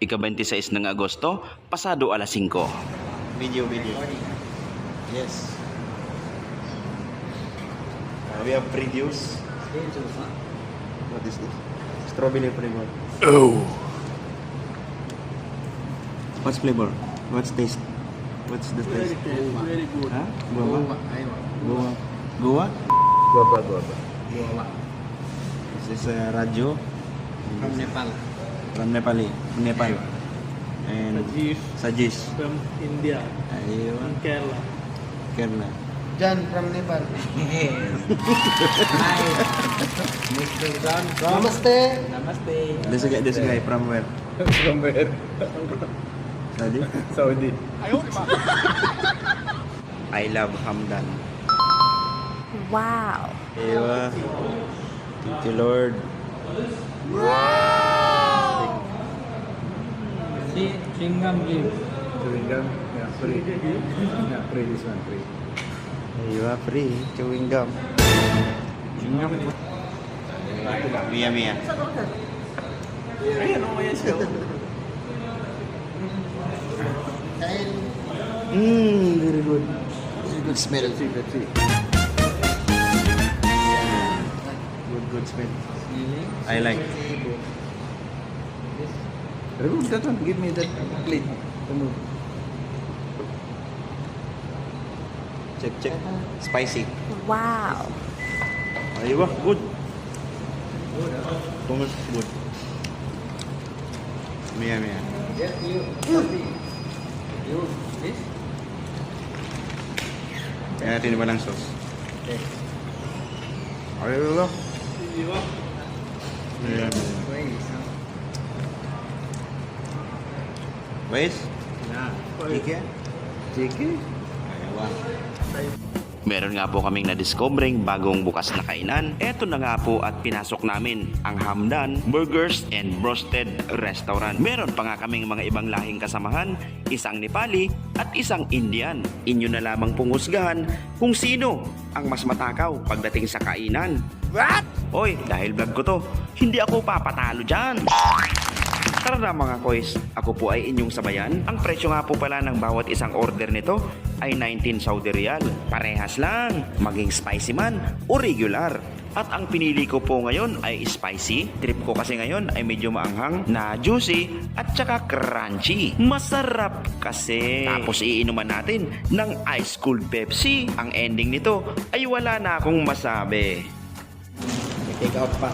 ika-26 ng Agosto, pasado alas 5. Video. Yes. We have free juice. What is this? Strawberry flavor. Oh! What's flavor? What's taste? What's the taste? Very good. Huh? Guava? Guava? Guava. This is Raju. From Nepal. From Nepal. And Sajis. From India. Ayun. From Kerala. Kerala. John from Nepal. Hi. Mr. John from... Namaste. This guy from where? From where? Saudi? Saudi. I love Hamdan. Wow. Ewa. Thank you, Lord. See, Chingam give. Chewing gum? Yeah, free. Yeah, free this one, free. Ewa, free. Chewing gum. Mia. Very good. Very good smell. Pepsi. Good smell. I like. Remove that one. Give me that plate. Remove. Check. Spicy. Wow. Aywa, good. Thomas, good. Mia. Yes, you. You. This? Kaya natin iba ng sauce. Aywa. Yeah. Wais? Yeah. Chiki? Aywa. Meron nga po kaming nadiskobring bagong bukas na kainan. Eto na nga po at pinasok namin ang Hamdan Burgers and Roasted Restaurant. Meron pa nga kaming mga ibang lahing kasamahan, isang Nepali at isang Indian. Inyo na lamang pong husgahan kung sino ang mas matakaw pagdating sa kainan. What? Oy, dahil vlog ko to, hindi ako papatalo dyan. Tara na mga koys, ako po ay inyong sabayan. Ang presyo nga po pala ng bawat isang order nito ay 19 Saudi Riyal. Parehas lang, maging spicy man o regular. At ang pinili ko po ngayon ay spicy. Trip ko kasi ngayon ay medyo maanghang na juicy at saka crunchy. Masarap kasi. Tapos iinuman natin ng ice cold Pepsi. Ang ending nito ay wala na akong masabi. Take out pa.